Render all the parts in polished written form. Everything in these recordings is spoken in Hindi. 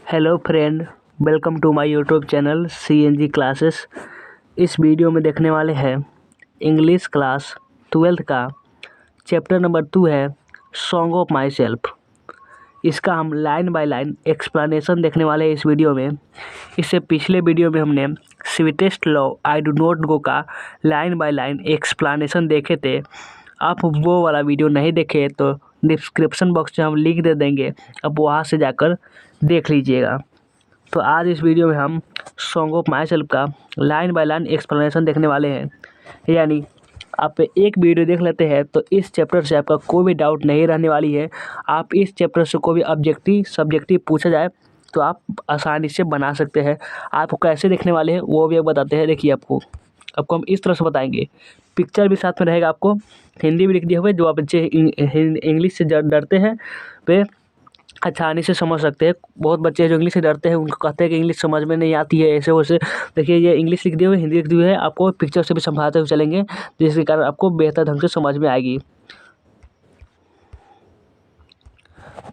Hello friend, welcome to my YouTube channel CNG classes. इस वीडियो में देखने वाले हैं इंग्लिश क्लास 12th का चैप्टर नंबर 2 है सॉन्ग ऑफ माई सेल्फ। इसका हम लाइन बाय लाइन एक्सप्लेनेशन देखने वाले हैं इस वीडियो में। इससे पिछले वीडियो में हमने sweetest love I do not go का लाइन बाय लाइन एक्सप्लेनेशन देखे थे। आप वो वाला वीडियो नहीं देखे तो डिस्क्रिप्शन बॉक्स में हम लिंक दे देंगे, अब वहाँ से जाकर देख लीजिएगा। तो आज इस वीडियो में हम सॉन्ग ऑफ माई सेल्फ का लाइन बाय लाइन एक्सप्लेनेशन देखने वाले हैं। यानी आप एक वीडियो देख लेते हैं तो इस चैप्टर से आपका कोई भी डाउट नहीं रहने वाली है। आप इस चैप्टर से कोई भी ऑब्जेक्टिव सब्जेक्टिव पूछा जाए तो आप आसानी से बना सकते हैं। आपको कैसे देखने वाले हैं वो भी बताते हैं। देखिए, आपको हम इस तरह से बताएंगे, पिक्चर भी साथ में रहेगा। आपको हिंदी भी लिख दिए हुए, जो आप बच्चे इंग्लिश से डरते हैं वे आसानी से समझ सकते हैं। बहुत बच्चे हैं जो इंग्लिश से डरते हैं, उनको कहते हैं कि इंग्लिश समझ में नहीं आती है, ऐसे वैसे। देखिए, ये इंग्लिश लिख दिए हुए, हिंदी लिख दिए हुए है, आपको पिक्चर से भी समझाते हुए चलेंगे, जिसके कारण आपको बेहतर ढंग से समझ में आएगी।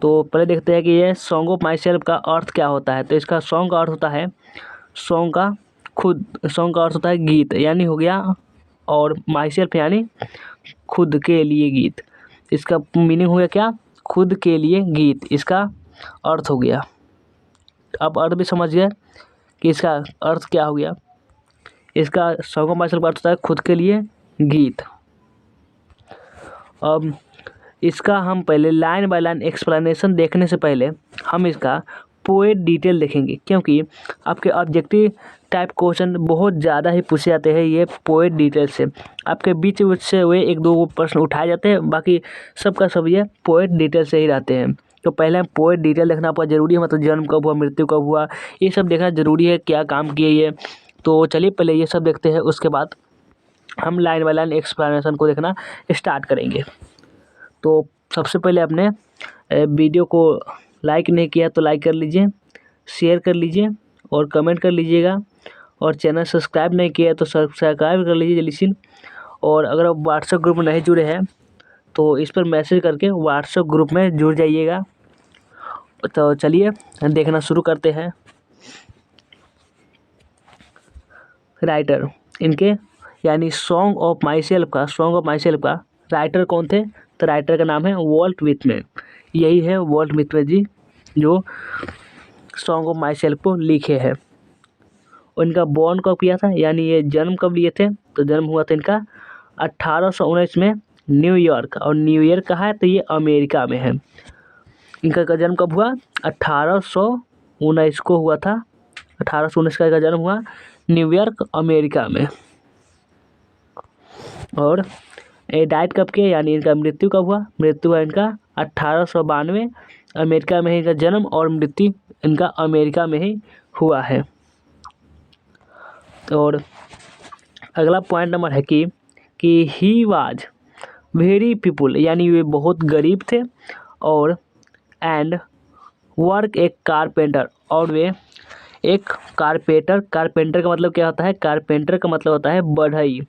तो पहले देखते हैं कि ये सॉन्ग ऑफ माई सेल्फ का अर्थ क्या होता है। तो इसका सॉन्ग का अर्थ होता है सॉन्ग का अर्थ होता है गीत, यानी हो गया, और माई सेल्फ यानी खुद के लिए गीत। इसका मीनिंग हो गया क्या? खुद के लिए गीत, इसका अर्थ हो गया। अब अर्थ भी समझ गए कि इसका अर्थ क्या हो गया। इसका सॉन्ग ऑफ माई सेल्फ का अर्थ होता है खुद के लिए गीत। अब इसका हम पहले लाइन बाय लाइन एक्सप्लेनेशन देखने से पहले हम इसका पोएट डिटेल देखेंगे, क्योंकि आपके ऑब्जेक्टिव टाइप क्वेश्चन बहुत ज़्यादा ही पूछे जाते हैं ये पोएट डिटेल से। आपके बीच से हुए एक दो प्रश्न उठाए जाते हैं, बाकी सबका सब ये पोएट डिटेल से ही रहते हैं। तो पहले हम पोएट डिटेल देखना आपका ज़रूरी है, मतलब जन्म कब हुआ, मृत्यु कब हुआ, ये सब देखना ज़रूरी है, क्या काम किए ये। तो चलिए पहले ये सब देखते हैं, उसके बाद हम लाइन बाय लाइन एक्सप्लेनेशन को देखना स्टार्ट करेंगे। तो सबसे पहले अपने वीडियो को लाइक नहीं किया तो लाइक कर लीजिए, शेयर कर लीजिए और कमेंट कर लीजिएगा, और चैनल सब्सक्राइब नहीं किया तो सब्सक्राइब कर लीजिए जल्दी से। और अगर आप व्हाट्सएप ग्रुप में नहीं जुड़े हैं तो इस पर मैसेज करके व्हाट्सएप ग्रुप में जुड़ जाइएगा। तो चलिए देखना शुरू करते हैं। राइटर इनके यानी सॉन्ग ऑफ माई सेल्फ का राइटर कौन थे? तो राइटर का नाम है वॉल्ट व्हिटमैन। यही है वॉल्ट व्हिटमैन जी जो सॉन्ग ऑफ माई सेल्फ को लिखे हैं। और इनका बॉर्न कब किया था, यानी ये जन्म कब लिए थे? तो जन्म हुआ था इनका 1819 में न्यूयॉर्क। और न्यूयॉर्क कहाँ है? तो ये अमेरिका में है। इनका जन्म कब हुआ? 1819 को हुआ था। 1819 का इनका जन्म हुआ न्यूयॉर्क अमेरिका में। और ये डाइट कब किया, यानी इनका मृत्यु कब हुआ? मृत्यु हुआ इनका 1892। अमेरिका में ही इनका जन्म और मृत्यु इनका अमेरिका में ही हुआ है। और अगला पॉइंट नंबर है कि ही वाज वेरी पीपुल, यानी वे बहुत गरीब थे। और एंड वर्क एक कारपेंटर, और वे एक कारपेंटर का मतलब क्या होता है? कारपेंटर का मतलब होता है बढ़ई,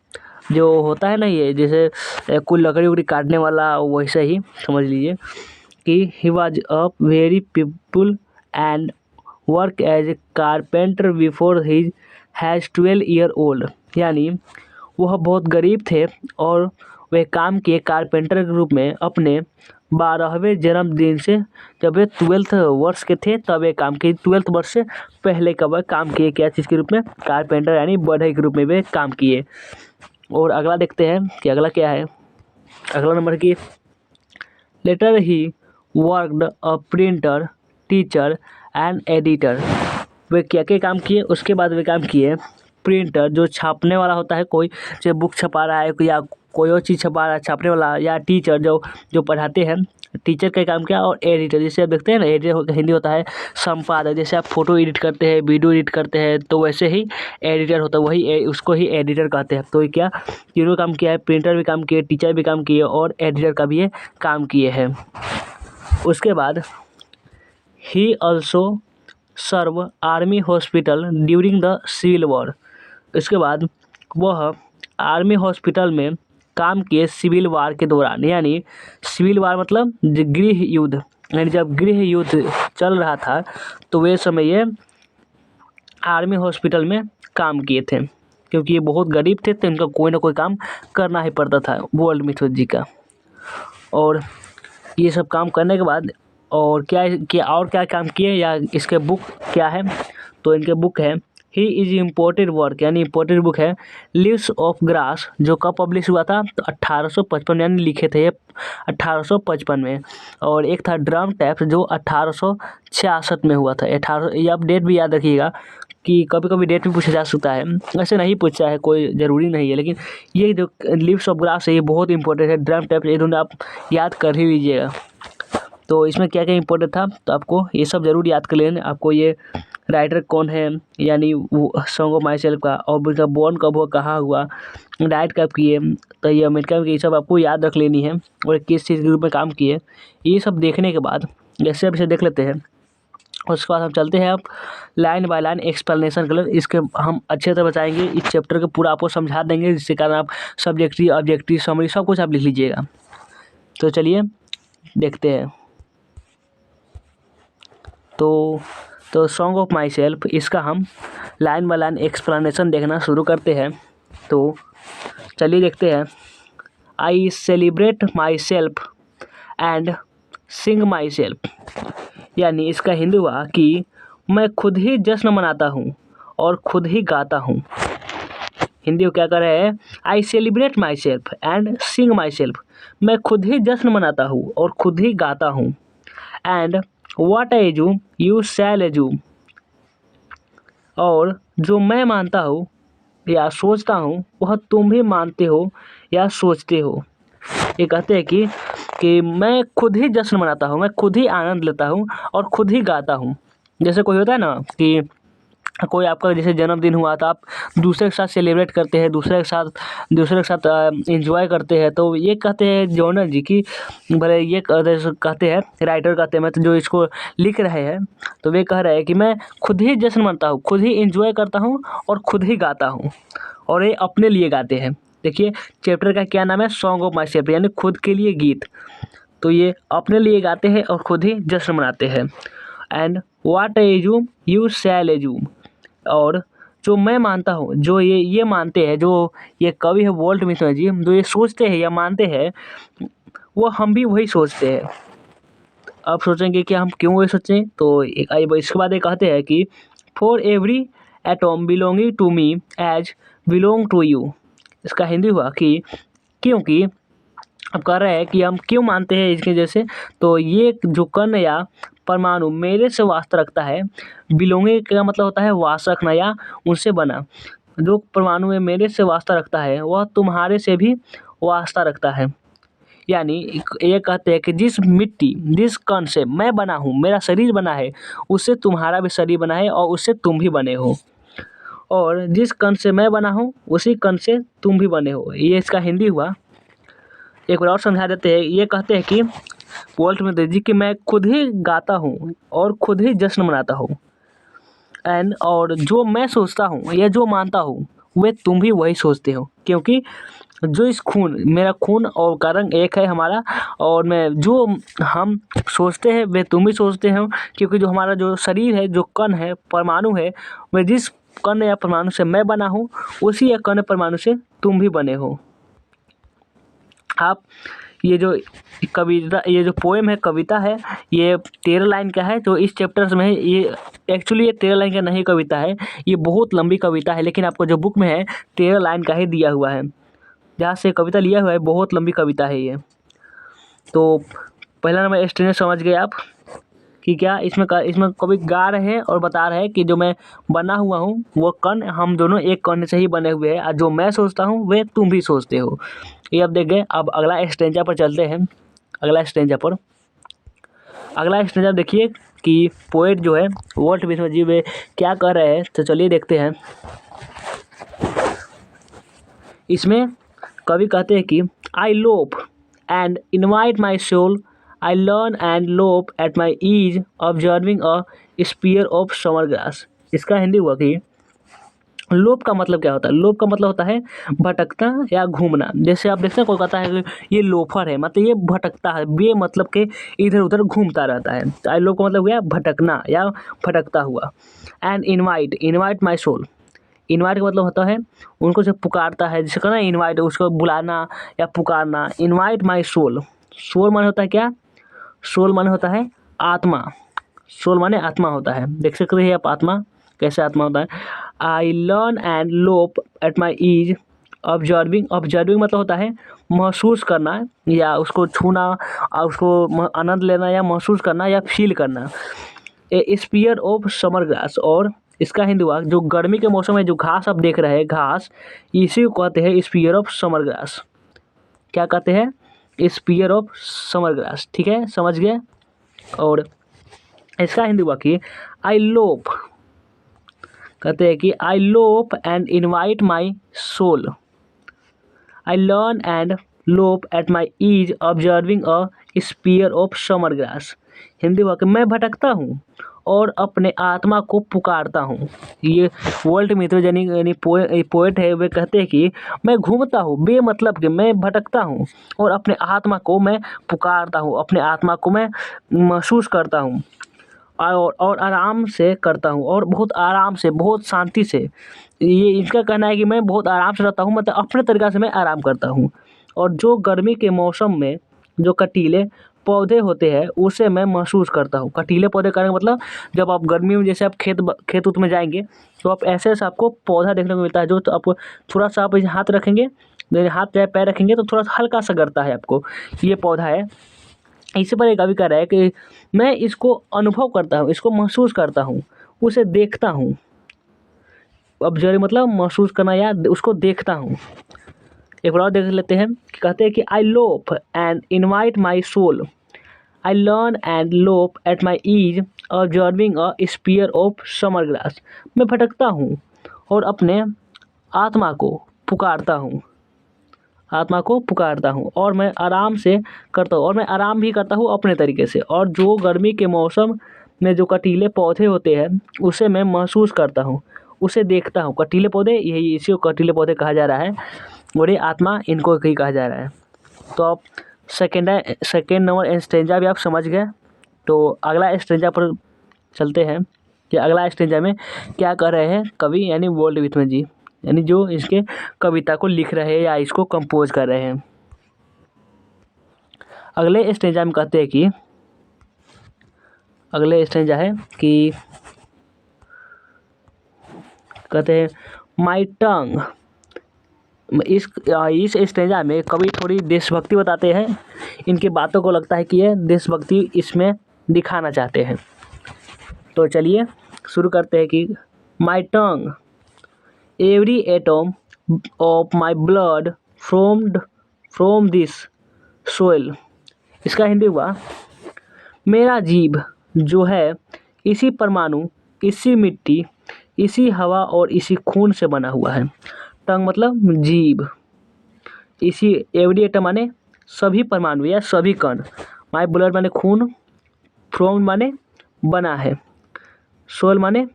जो होता है ना, ये जैसे कोई लकड़ी उकड़ी काटने वाला, वैसे ही समझ लीजिए कि he was a very people and work as a carpenter before he has 12 year old. यानी वह बहुत गरीब थे और वे काम किए कारपेंटर के रूप में अपने 12वें जन्मदिन से। जब वे 12th वर्ष के थे तब वे काम किए। 12th वर्ष से पहले कब काम किए? क्या चीज़ के रूप में? कारपेंटर यानी बढ़ई के रूप में वे काम किए। और अगला देखते हैं कि अगला क्या है। अगला नंबर की later he worked a printer, teacher and editor. वे क्या क्या काम किए? उसके बाद वे काम किए प्रिंटर, जो छापने वाला होता है, कोई जो बुक छपा रहा है या कोई और चीज़ छपा रहा है छापने वाला, या टीचर जो पढ़ाते हैं, टीचर का काम किया। और एडिटर, जैसे आप देखते हैं ना, एडिटर हिंदी होता है संपादक। जैसे आप फोटो एडिट करते हैं, वीडियो एडिट करते हैं, तो वैसे ही एडिटर होता है, वही उसको ही एडिटर कहते हैं। तो ये क्या तीनों काम किया है? प्रिंटर भी काम किए, टीचर भी काम किए और एडिटर का भी ये काम किए हैं। उसके बाद he also serve army hospital during the civil war. इसके बाद वह आर्मी हॉस्पिटल में काम किए सिविल वार के दौरान। यानी सिविल वार मतलब गृह युद्ध, यानी जब गृह युद्ध चल रहा था तो वे समय ये आर्मी हॉस्पिटल में काम किए थे, क्योंकि ये बहुत गरीब थे तो इनका कोई ना कोई काम करना ही पड़ता था वर्ल्ड मिथोलॉजी जी का। और ये सब काम करने के बाद और क्या काम किए या इसके बुक क्या है, तो इनके बुक है ही इज इम्पोर्टेड वर्क, यानी इम्पोर्टेड बुक है लीव्स ऑफ ग्रास, जो कब पब्लिश हुआ था तो 1855, यानी लिखे थे ये 1855 में। और एक था ड्रम टैप्स जो 1866 में हुआ था। 18 ये आप डेट भी याद रखिएगा कि कभी कभी डेट भी पूछा जा सकता है, ऐसे नहीं पूछा है, कोई ज़रूरी नहीं है, लेकिन ये जो लीव्स ऑफ ग्रास है ये बहुत इंपॉर्टेंट है। ड्रम टैप्स ये दोनों आप याद कर ही लीजिएगा। तो इसमें क्या क्या इंपॉर्टेंट था तो आपको ये सब ज़रूर याद कर लेना। आपको ये राइटर कौन है, यानी वो सॉन्ग ऑफ माई सेल्फ का, और उनका बॉर्न कब हुआ, कहाँ हुआ, राइट कब किए, तो ये अमेरिका में, ये सब आपको याद रख लेनी है, और किस चीज़ के रूप में काम किए। ये सब देखने के बाद जैसे अब इसे देख लेते हैं, उसके बाद हम चलते हैं अब line by line explanation colour. इसके हम अच्छे से बताएंगे, इस चैप्टर को पूरा आपको समझा देंगे, जिसके कारण आप सब्जेक्टिव ऑब्जेक्टिव समरी सब कुछ आप लिख लीजिएगा। तो चलिए देखते हैं। तो सॉन्ग ऑफ माई सेल्फ, इसका हम लाइन बाय लाइन एक्सप्लेनेशन देखना शुरू करते हैं। तो चलिए देखते हैं। I celebrate my self and Singh my self, यानी इसका हिंदी हुआ कि मैं खुद ही जश्न मनाता हूँ और खुद ही गाता हूँ। हिंदी को क्या कर रहे हैं, I celebrate my self and Singh my self, मैं खुद ही जश्न मनाता हूँ और खुद ही गाता हूँ। And what I assume you shall assume, और जो मैं मानता हूँ या सोचता हूँ वह तुम भी मानते हो या सोचते हो। ये कहते हैं कि मैं खुद ही जश्न मनाता हूँ, मैं खुद ही आनंद लेता हूँ और खुद ही गाता हूँ। जैसे कोई होता है ना कि कोई आपका जैसे जन्मदिन हुआ तो आप दूसरे के साथ सेलिब्रेट करते हैं, दूसरे के साथ एंजॉय करते हैं। तो ये कहते हैं जॉनर जी की, भले ये कहते हैं राइटर कहते हैं, मैं तो जो इसको लिख रहे हैं तो वे कह रहे हैं कि मैं खुद ही जश्न मनाता हूँ, खुद ही एंजॉय करता हूँ और खुद ही गाता हूँ, और ये अपने लिए गाते हैं। देखिए चैप्टर का क्या नाम है, सॉन्ग ऑफ माई सेल्फ, यानी खुद के लिए गीत। तो ये अपने लिए गाते हैं और खुद ही जश्न मनाते हैं। And what I assume you shall assume, और जो मैं मानता हूँ, जो ये मानते हैं, जो ये कवि है वॉल्ट व्हिटमन जी, जो ये सोचते हैं या मानते हैं वो हम भी वही सोचते हैं। अब सोचेंगे कि हम क्यों वही सोचें, तो इसके बाद ये कहते हैं कि for every atom belonging to me as belong to you. इसका हिंदी हुआ कि क्योंकि अब कह रहे हैं कि हम क्यों मानते हैं इसके जैसे, तो ये जो कण या परमाणु मेरे से वास्ता रखता है, बिलोंगिंग का मतलब होता है वास्ता रखना या उनसे बना। जो परमाणु है मेरे से वास्ता रखता है वह तुम्हारे से भी वास्ता रखता है। यानी ये कहते हैं कि जिस कण से मैं बना हूँ, मेरा शरीर बना है, उससे तुम्हारा भी शरीर बना है और उससे तुम भी बने हो, और जिस कण से मैं बना हूँ उसी कण से तुम भी बने हो। ये इसका हिंदी हुआ। एक बार और समझा देते हैं। ये कहते हैं कि वॉल्ट व्हिटमन जी कि मैं खुद ही गाता हूँ और खुद ही जश्न मनाता हूँ, और जो मैं सोचता हूँ या जो मानता हूँ वे तुम भी वही सोचते हो, क्योंकि जो मेरा खून और का रंग एक है हमारा, और मैं जो हम सोचते हैं वे तुम भी सोचते हो, क्योंकि जो हमारा जो शरीर है, जो कण है, परमाणु है, वे जिस कण या परमाणु से मैं बना हूँ उसी या कण परमाणु से तुम भी बने हो। आप ये जो कविता, ये जो पोएम है, कविता है, ये 13 लाइन का है, जो इस चैप्टर में है। ये एक्चुअली ये 13 लाइन का नहीं कविता है, ये बहुत लंबी कविता है, लेकिन आपको जो बुक में है 13 लाइन का ही दिया हुआ है। जहाँ से कविता लिया हुआ है बहुत लंबी कविता है ये। तो पहला नंबर स्टेंजा समझ गए आप कि क्या इसमें कवि गा रहे हैं और बता रहे हैं कि जो मैं बना हुआ हूँ वो कण, हम दोनों एक कण से ही बने हुए हैं, और जो मैं सोचता हूँ वे तुम भी सोचते हो। ये अब देख गए। अब अगला स्टेंजा पर चलते हैं। अगला स्टेंजा देखिए कि पोएट जो है वॉल्ट व्हिटमन जी वे क्या कर रहे हैं, तो चलिए देखते हैं। इसमें कवि कहते हैं कि I loaf and invite my soul, I learn and loaf at my ease observing a spear of summer grass. इसका हिंदी हुआ कि लोप का मतलब क्या होता है? लोप का मतलब होता है भटकना या घूमना। जैसे आप देखते हैं कोई कहता है कि ये लोफर है, मतलब ये भटकता है, बे मतलब के इधर उधर घूमता रहता है। तो आई लोप का मतलब हुआ भटकना या भटकता हुआ। And invite, invite my soul, invite का मतलब होता है उनको जो पुकारता है, जिसे कहना इनवाइट, उसको बुलाना या पुकारना। इनवाइट माई सोल, सोल माने होता है क्या? सोल माने होता है आत्मा, सोल माने आत्मा होता है। देख सकते हैं आप आत्मा कैसे आत्मा होता है। I learn and loaf at my ease observing, observing मतलब होता है महसूस करना या उसको छूना और उसको आनंद लेना या महसूस करना या फील करना। ए स्पीयर ऑफ समर ग्रास, और इसका हिंदी हुआ जो गर्मी के मौसम में जो घास आप देख रहे हैं, घास, इसी को कहते हैं स्पीयर ऑफ समर ग्रास। क्या कहते हैं? Spear of summer grass. ठीक है, समझ गए। और इसका हिंदी हुआ कि आई लोप, कहते हैं कि I loaf and invite my soul, I learn and loaf at my ease observing a spear of summer grass. Hindi हुआ कि मैं भटकता हूँ और अपने आत्मा को पुकारता हूँ। ये वर्ल्ड मिथो यानी पोएट है, वे कहते हैं कि मैं घूमता हूँ, बे मतलब कि मैं भटकता हूँ और अपने आत्मा को मैं पुकारता हूँ, अपने आत्मा को मैं महसूस करता हूँ और आराम से करता हूँ, और बहुत आराम से, बहुत शांति से। ये इसका कहना है कि मैं बहुत आराम से रहता हूँ, मतलब अपने तरीक़ा से मैं आराम करता हूँ। और जो गर्मी के मौसम में जो कटीले पौधे होते हैं उसे मैं महसूस करता हूँ। कटीले पौधे कहने का मतलब जब आप गर्मी में जैसे आप खेत उत में जाएंगे तो आप ऐसे आपको पौधा देखने को मिलता है, जो तो आप थोड़ा सा आप हाथ रखेंगे, हाथ या पैर रखेंगे तो थोड़ा सा हल्का सा करता है आपको, ये पौधा है। इसी पर एक कवि कह रहा है कि मैं इसको अनुभव करता हूँ, इसको महसूस करता हूँ, उसे देखता हूँ। ऑब्जर्व मतलब महसूस करना या उसको देखता हूँ। एक बार और देख लेते हैं। कहते हैं कि I loaf and invite my soul, I learn and loaf at my ease observing a spear of summer grass. मैं भटकता हूँ और अपने आत्मा को पुकारता हूँ, आत्मा को पुकारता हूँ, और मैं आराम से करता हूँ, और मैं आराम भी करता हूँ अपने तरीके से। और जो गर्मी के मौसम में जो कटीले पौधे होते हैं उसे मैं महसूस करता हूँ, उसे देखता हूँ। कटीले पौधे, यही इसी को कटीले पौधे कहा जा रहा है, और ये आत्मा इनको ही कहा जा रहा है। तो आप सेकेंड नंबर स्टेंजा भी आप समझ गए। तो अगला स्टेंजा पर चलते हैं कि अगला स्टेंजा में क्या कर रहे हैं कवि, यानी वर्ल्ड विथमन जी, यानी जो इसके कविता को लिख रहे हैं या इसको कंपोज कर रहे हैं। अगले स्टेंजा में कहते हैं कि अगले स्टेंजा है कि कहते हैं माई टंग। इस स्टेंजा में कवि थोड़ी देशभक्ति बताते हैं। इनकी बातों को लगता है कि ये देशभक्ति इसमें दिखाना चाहते हैं। तो चलिए शुरू करते हैं कि my tongue, every atom of my blood from this soil. इसका हिंदी हुआ मेरा जीभ जो है इसी परमाणु, इसी मिट्टी, इसी हवा और इसी खून से बना हुआ है। टंग मतलब जीभ, इसी एवरी एटम माने सभी परमाणु या सभी कण, माई ब्लड माने खून, फ्रॉम माने बना है, सोल माने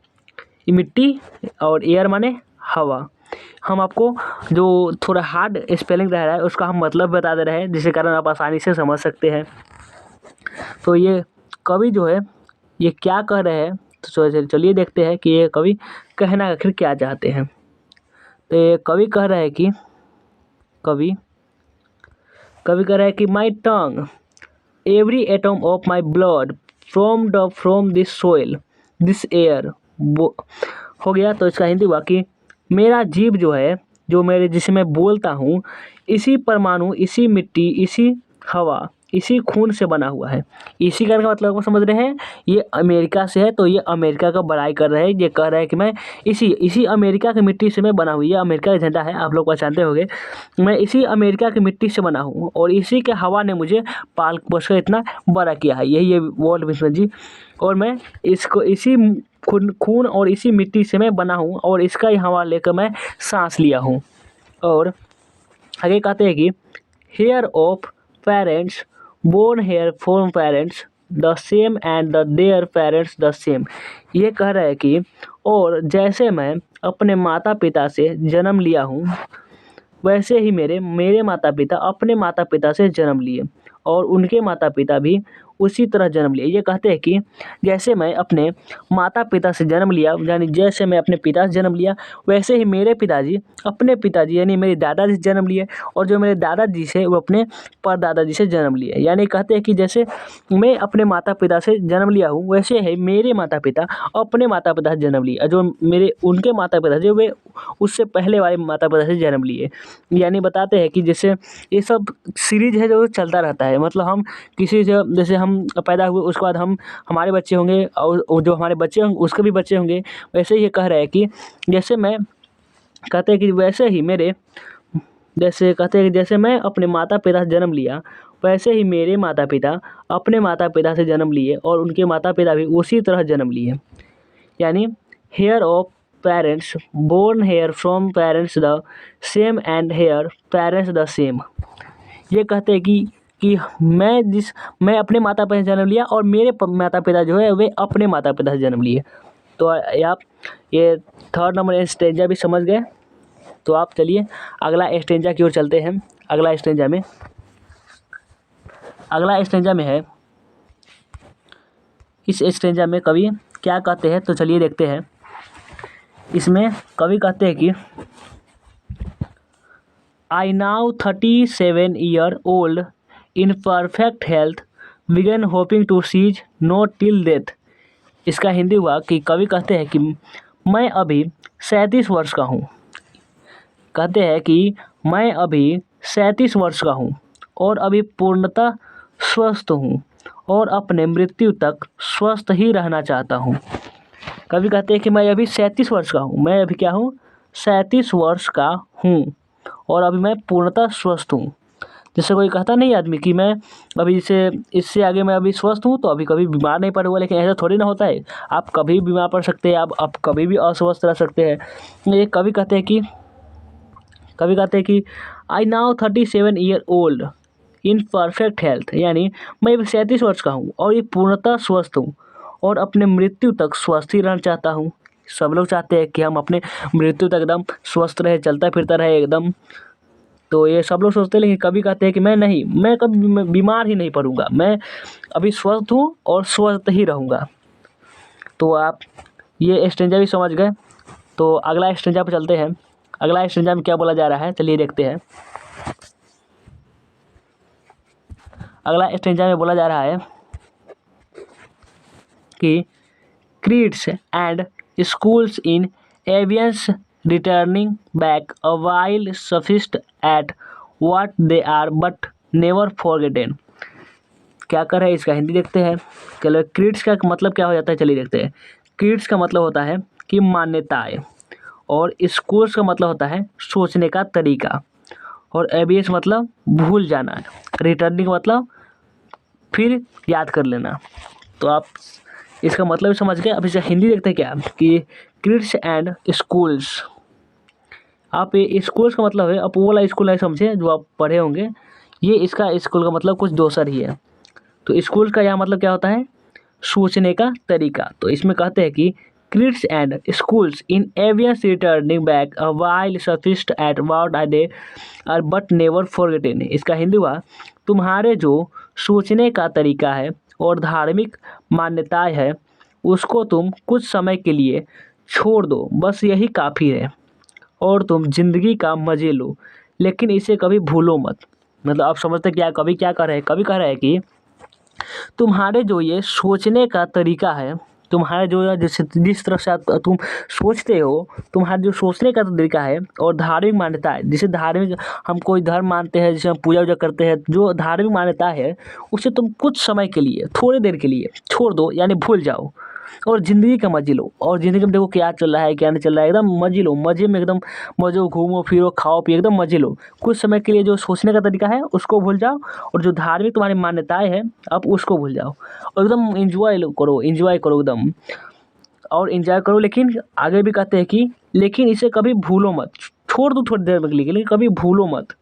मिट्टी, और एयर माने हवा। हम आपको जो थोड़ा हार्ड स्पेलिंग रह रहा है उसका हम मतलब बता दे रहे हैं, जिसके कारण आप आसानी से समझ सकते हैं। तो ये कवि जो है ये क्या कह रहे हैं, तो चलिए देखते हैं कि ये कवि कहना आखिर क्या चाहते हैं। तो ये कवि कह रहे हैं कि कवि कह रहा है कि my tongue, every atom of my blood from this soil, this air, हो गया। तो इसका हिंदी हुआ कि मेरा जीव जो है, जो मेरे जिसे मैं बोलता हूँ, इसी परमाणु, इसी मिट्टी, इसी हवा, इसी खून से बना हुआ है। इसी का मतलब को समझ रहे हैं, ये अमेरिका से है तो ये अमेरिका का बड़ाई कर रहे हैं। ये कह रहे हैं कि मैं इसी अमेरिका की मिट्टी से मैं बना हुई, ये अमेरिका का झंडा है, आप लोग पहचानते होंगे। मैं इसी अमेरिका की मिट्टी से बना हूँ और इसी के हवा ने मुझे पाल पोस कर इतना बड़ा किया है, यही है वर्ल्ड विथमन जी। और मैं इसको इसी खून और इसी मिट्टी से मैं बना हूँ और इसका ही हवा लेकर मैं सांस लिया हूँ। और आगे कहते हैं कि here of parents, born here from parents, the same and the their parents the same. ये कह रहा है कि और जैसे मैं अपने माता पिता से जन्म लिया हूँ, वैसे ही मेरे मेरे माता पिता अपने माता पिता से जन्म लिए और उनके माता पिता भी उसी तरह जन्म लिए। ये कहते हैं कि जैसे मैं अपने माता पिता से जन्म लिया, यानी जैसे मैं अपने पिता से जन्म लिया, वैसे ही मेरे पिताजी अपने पिताजी यानी मेरे दादाजी से जन्म लिए, और जो मेरे दादाजी से वो अपने परदादाजी से जन्म लिए। यानी कहते हैं कि जैसे मैं अपने माता पिता से जन्म लिया हूँ, वैसे ही मेरे माता पिता अपने माता पिता से जन्म लिए, और जो मेरे उनके माता पिता थे वे उससे पहले वाले माता पिता से जन्म लिए। यानी बताते हैं कि जैसे ये सब सीरीज है जो चलता रहता है, मतलब हम किसी से जैसे हम पैदा हुए उसके बाद हम हमारे बच्चे होंगे और जो हमारे बच्चे होंगे उसके भी बच्चे होंगे। वैसे ही ये कह रहा है कि जैसे मैं कहते हैं कि वैसे ही मेरे जैसे कहते हैं कि जैसे मैं अपने माता पिता से जन्म लिया, वैसे ही मेरे माता पिता अपने माता पिता से जन्म लिए और उनके माता पिता भी उसी तरह जन्म लिए। यानी here of parents born here from parents the same and here parents the same. ये कहते हैं कि मैं अपने माता पिता से जन्म लिया और मेरे माता पिता जो है वे अपने माता पिता से जन्म लिए। तो आप ये थर्ड नंबर स्टेंजा भी समझ गए। तो आप चलिए अगला स्टेंजा की ओर चलते हैं। अगला स्टेंजा में है, इस स्टेंजा में कवि क्या कहते हैं, तो चलिए देखते हैं। इसमें कवि कहते हैं कि I now 37 year old in perfect health began hoping to seize not till death। इसका हिंदी हुआ कि कवि कहते हैं कि मैं अभी 37 वर्ष का हूँ। कहते हैं कि मैं अभी 37 वर्ष का हूँ और अभी पूर्णतः स्वस्थ हूँ और अपने मृत्यु तक स्वस्थ ही रहना चाहता हूँ। कवि कहते हैं कि मैं अभी 37 वर्ष का हूँ, मैं अभी क्या हूँ, 37 वर्ष का हूँ और अभी मैं पूर्णतः स्वस्थ हूँ। जैसे कोई कहता नहीं आदमी कि मैं अभी इससे आगे मैं अभी स्वस्थ हूँ तो अभी कभी बीमार नहीं पड़ूंगा, लेकिन ऐसा थोड़ी ना होता है। आप कभी बीमार पड़ सकते हैं, आप कभी भी अस्वस्थ रह सकते हैं। ये कवि कहते हैं कि I now 37 year old in perfect health, यानी मैं अभी 37 वर्ष का हूँ और ये पूर्णतः स्वस्थ हूँ और अपने मृत्यु तक स्वस्थ ही रहना चाहता हूँ। सब लोग चाहते हैं कि हम अपने मृत्यु तक एकदम स्वस्थ रहे, चलता फिरता रहे एकदम। तो ये सब लोग सोचते हैं, लेकिन कभी कहते हैं कि मैं कभी बीमार ही नहीं पड़ूंगा, मैं अभी स्वस्थ हूँ और स्वस्थ ही रहूँगा। तो आप ये स्टेंजा भी समझ गए। तो अगला स्टेंजा पर चलते हैं। अगला स्टेंजा में क्या बोला जा रहा है, चलिए देखते हैं। अगला स्टेंजा में बोला जा रहा है कि creeds and schools in avians returning back a while sufficed at what they are but never forgotten। क्या कर रहे हैं, इसका हिंदी देखते हैं। चलो क्रीड्स का मतलब क्या हो जाता है, चलिए देखते हैं। क्रीड्स का मतलब होता है कि मान्यताएं, और स्कूल्स का मतलब होता है सोचने का तरीका, और एबियस मतलब भूल जाना, रिटर्निंग मतलब फिर याद कर लेना। तो आप इसका मतलब समझ गए। अब इसे हिंदी देखते हैं क्या कि किड्स एंड स्कूल्स। आप ये स्कूल्स का मतलब है, आप वो वाला स्कूल है समझे जो आप पढ़े होंगे, ये इसका स्कूल का मतलब कुछ दूसर ही है। तो स्कूल का यहाँ मतलब क्या होता है, सोचने का तरीका। तो इसमें कहते हैं कि kids and schools in abeyance returning back a while sufficed at what I they are but never forgotten. इसका हिंदी हुआ, तुम्हारे जो सोचने का तरीका है और धार्मिक मान्यताएं है उसको तुम कुछ समय के लिए छोड़ दो, बस यही काफ़ी है, और तुम जिंदगी का मजे लो, लेकिन इसे कभी भूलो मत। मतलब आप समझते क्या कवि क्या कर रहे हैं, कवि कह रहे हैं कि तुम्हारे जो ये सोचने का तरीका है, तुम्हारे जो जिस तरह से तुम सोचते हो, तुम्हारा जो सोचने का तरीका है और धार्मिक मान्यता है, जिसे धार्मिक हम कोई धर्म मानते हैं, जिसे हम पूजा वूजा करते हैं, जो धार्मिक मान्यता है उसे तुम कुछ समय के लिए, थोड़ी देर के लिए छोड़ दो, यानी भूल जाओ, और ज़िंदगी का मजे लो। और ज़िंदगी में देखो क्या चल रहा है क्या नहीं चल रहा है, एकदम मजे लो, मज़े में एकदम मज़ो, घूमो फिरो खाओ पियो, एकदम मजे लो। कुछ समय के लिए जो सोचने का तरीका है उसको भूल जाओ, और जो धार्मिक तुम्हारी मान्यताएं हैं आप उसको भूल जाओ, और एकदम एंजॉय करो एकदम, और एंजॉय करो। लेकिन आगे भी कहते हैं कि लेकिन इसे कभी भूलो मत, छोड़ दो थोड़ी देर के लिए, लेकिन कभी भूलो मत।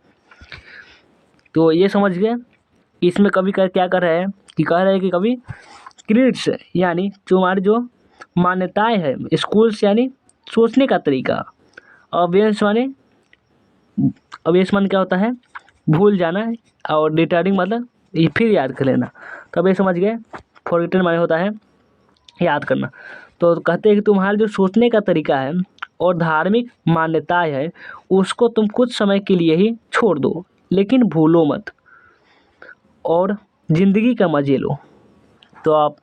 तो ये समझ गए। इसमें कभी क्या कर रहे हैं कि कह रहे हैं कि कभी क्रीड्स यानी जो हमारी जो मान्यताएं हैं, स्कूल्स यानी सोचने का तरीका, अवेयर्स माने अवेयर्स मान क्या होता है, भूल जाना, और रिटर्निंग मतलब ये फिर याद कर लेना। तो अब ये समझ गए, फॉरगेटन माने होता है याद करना। तो कहते हैं कि तुम्हारा जो सोचने का तरीका है और धार्मिक मान्यताएं है उसको तुम कुछ समय के लिए ही छोड़ दो, लेकिन भूलो मत और ज़िंदगी का मज़े लो। तो आप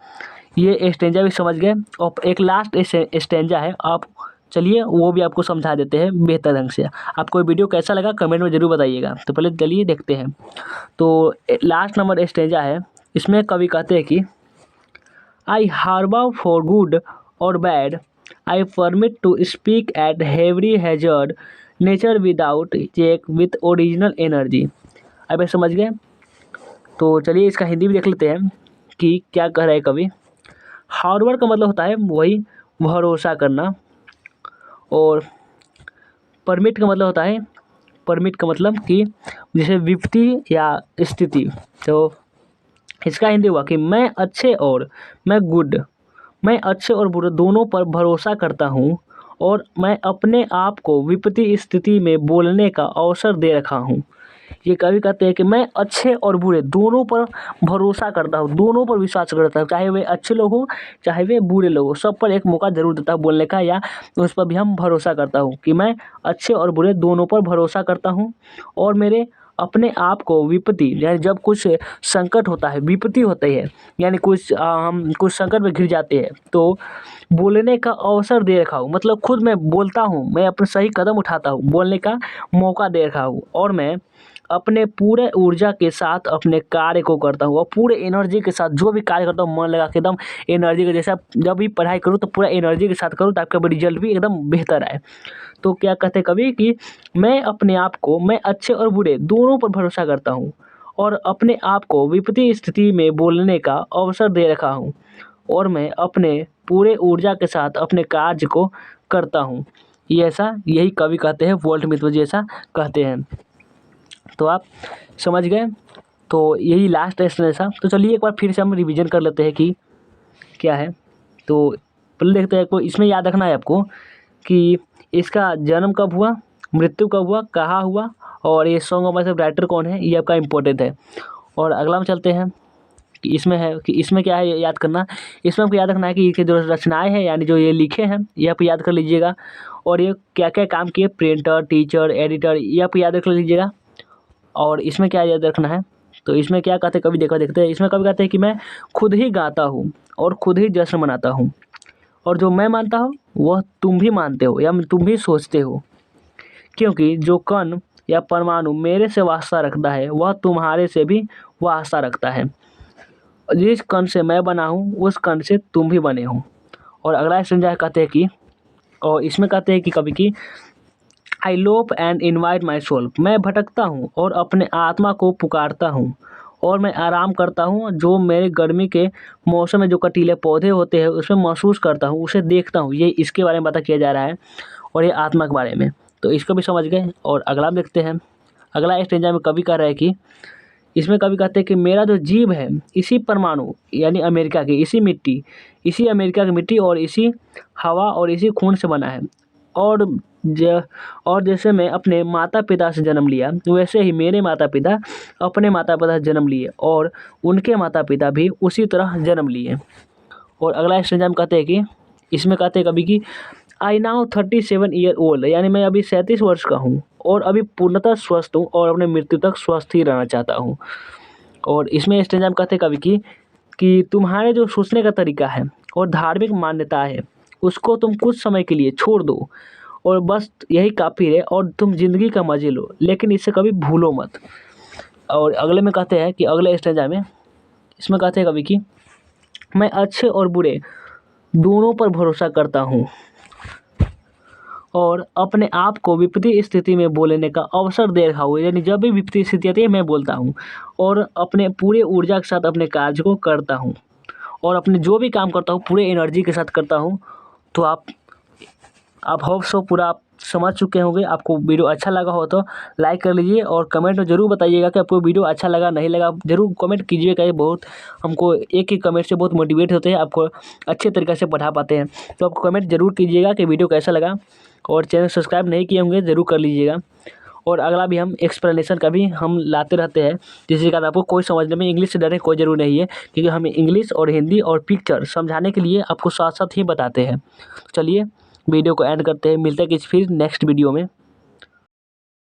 ये स्टेंजा भी समझ गए, और एक लास्ट स्टेंजा है, आप चलिए वो भी आपको समझा देते हैं बेहतर ढंग से। आपको ये वीडियो कैसा लगा कमेंट में ज़रूर बताइएगा। तो पहले चलिए देखते हैं। तो लास्ट नंबर स्टेंजा है, इसमें कवि कहते हैं कि आई हार्बोर फॉर गुड और bad, I permit to speak at every hazard, nature without check with original energy. अब ये समझ गए। तो चलिए इसका हिंदी भी देख लेते हैं कि क्या कह रहा है कवि। हार्बर का मतलब होता है वही भरोसा करना, और परमिट का मतलब होता है, परमिट का मतलब कि जैसे विपत्ति या स्थिति। तो इसका हिंदी हुआ कि मैं अच्छे और बुरे दोनों पर भरोसा करता हूँ, और मैं अपने आप को विपत्ति स्थिति में बोलने का अवसर दे रखा हूँ। ये कवि कहते हैं कि मैं अच्छे और बुरे दोनों पर भरोसा करता हूँ, दोनों पर विश्वास करता हूँ, चाहे वे अच्छे लोग हों चाहे वे बुरे लोग हों, सब पर एक मौका ज़रूर देता हूँ बोलने का, या उस पर भी हम भरोसा करता हूँ कि मैं अच्छे और बुरे दोनों पर भरोसा करता हूँ, और मेरे अपने आप को विपत्ति यानी जब कुछ संकट होता है, विपत्ति होती है यानी हम कुछ संकट में घिर जाते हैं तो बोलने का अवसर दे रखा हूँ, मतलब खुद मैं बोलता हूँ, मैं अपने सही कदम उठाता हूँ, बोलने का मौका दे रखा हूँ, और मैं अपने पूरे ऊर्जा के साथ अपने कार्य को करता हूँ, और पूरे एनर्जी के साथ जो भी कार्य करता हूँ मन लगा के एकदम एनर्जी के जैसा, जब भी पढ़ाई करूँ तो पूरा एनर्जी के साथ करूँ ताकि रिजल्ट भी एकदम बेहतर आए। तो क्या कहते हैं कभी कि मैं अपने आप को, मैं अच्छे और बुरे दोनों पर भरोसा करता हूँ, और अपने आप को विपत्ति स्थिति में बोलने का अवसर दे रखा हूँ, और मैं अपने पूरे ऊर्जा के साथ अपने कार्य को करता हूँ। ये ऐसा यही कवि कहते हैं, वॉल्ट मिथल जी ऐसा कहते हैं। तो आप समझ गए। तो यही लास्ट लेसन था। तो चलिए एक बार फिर से हम रिवीजन कर लेते हैं कि क्या है। तो पहले देखते हैं, कोई इसमें याद रखना है आपको कि इसका जन्म कब हुआ, मृत्यु कब हुआ, कहाँ हुआ, और ये सॉन्ग ऑफ मतलब राइटर कौन है, ये आपका इम्पोर्टेंट है। और अगला में चलते हैं कि इसमें है कि इसमें क्या है याद करना। इसमें आपको याद रखना है कि इसकी जो रचनाएँ हैं यानी जो ये लिखे हैं ये आप याद कर लीजिएगा, और ये क्या क्या काम किए, प्रिंटर, टीचर, एडिटर, ये आप याद रख लीजिएगा। और इसमें क्या याद रखना है, तो इसमें क्या कहते हैं कवि, देखते हैं। इसमें कवि कहते हैं कि मैं खुद ही गाता हूँ और खुद ही जश्न मनाता हूँ, और जो मैं मानता हूँ वह तुम भी मानते हो या तुम भी सोचते हो, क्योंकि जो कण या परमाणु मेरे से वास्ता रखता है वह तुम्हारे से भी वास्ता रखता है। जिस कण से मैं बना हूँ उस कण से तुम भी बने हो। और अगला संजय कहते हैं कि, और इसमें कहते हैं कि कवि की, आई loaf and invite my soul, मैं भटकता हूँ और अपने आत्मा को पुकारता हूँ, और मैं आराम करता हूँ जो मेरे गर्मी के मौसम में जो कटीले पौधे होते हैं उसमें महसूस करता हूँ, उसे देखता हूँ। ये इसके बारे में बात किया जा रहा है, और ये आत्मा के बारे में। तो इसको भी समझ गए। और अगला देखते हैं। अगला स्टेंजा में कवि कह रहा है कि, इसमें कवि कहते हैं कि मेरा जो जीव है इसी परमाणु यानी अमेरिका की, इसी अमेरिका की मिट्टी और इसी हवा और इसी खून से बना है, और जैसे मैं अपने माता पिता से जन्म लिया वैसे ही मेरे माता पिता अपने माता पिता से जन्म लिए, और उनके माता पिता भी उसी तरह जन्म लिए। और अगला स्टेंजा में कहते हैं कि, इसमें कहते हैं कभी कि, आई नाउ 37 ईयर ओल्ड, यानी मैं अभी 37 वर्ष का हूँ और अभी पूर्णतः स्वस्थ हूँ और अपने मृत्यु तक स्वस्थ ही रहना चाहता हूँ। और इसमें स्टेंजा में कहते हैं कभी कि तुम्हारे जो सोचने का तरीका है और धार्मिक मान्यता है उसको तुम कुछ समय के लिए छोड़ दो, और बस यही काफ़ी है, और तुम ज़िंदगी का मज़े लो, लेकिन इसे कभी भूलो मत। और अगले में कहते हैं कि, अगले स्टेंजा में इसमें कहते हैं कभी कि, मैं अच्छे और बुरे दोनों पर भरोसा करता हूँ, और अपने आप को विपत्ति स्थिति में बोलने का अवसर दे रखा हूँ, यानी जब भी विपत्ति स्थिति आती है मैं बोलता हूँ, और अपने पूरे ऊर्जा के साथ अपने कार्य को करता हूँ, और अपने जो भी काम करता हूँ पूरे एनर्जी के साथ करता हूँ। तो आप होप सो पूरा आप समझ चुके होंगे। आपको वीडियो अच्छा लगा हो तो लाइक कर लीजिए और कमेंट में ज़रूर बताइएगा कि आपको वीडियो अच्छा लगा नहीं लगा, ज़रूर कमेंट कीजिएगा। ये बहुत हमको एक कमेंट से बहुत मोटिवेट होते हैं, आपको अच्छे तरीके से पढ़ा पाते हैं। तो आपको कमेंट ज़रूर कीजिएगा कि वीडियो कैसा लगा, और चैनल सब्सक्राइब नहीं किए होंगे ज़रूर कर लीजिएगा। और अगला भी हम एक्सप्लेनेशन का भी हम लाते रहते हैं, जिसके कारण आपको कोई समझने में इंग्लिश से डरने की कोई ज़रूरत नहीं है, क्योंकि हम इंग्लिश और हिंदी और पिक्चर समझाने के लिए आपको साथ साथ ही बताते हैं। चलिए वीडियो को एंड करते हैं, मिलते हैं किसी फिर नेक्स्ट वीडियो में।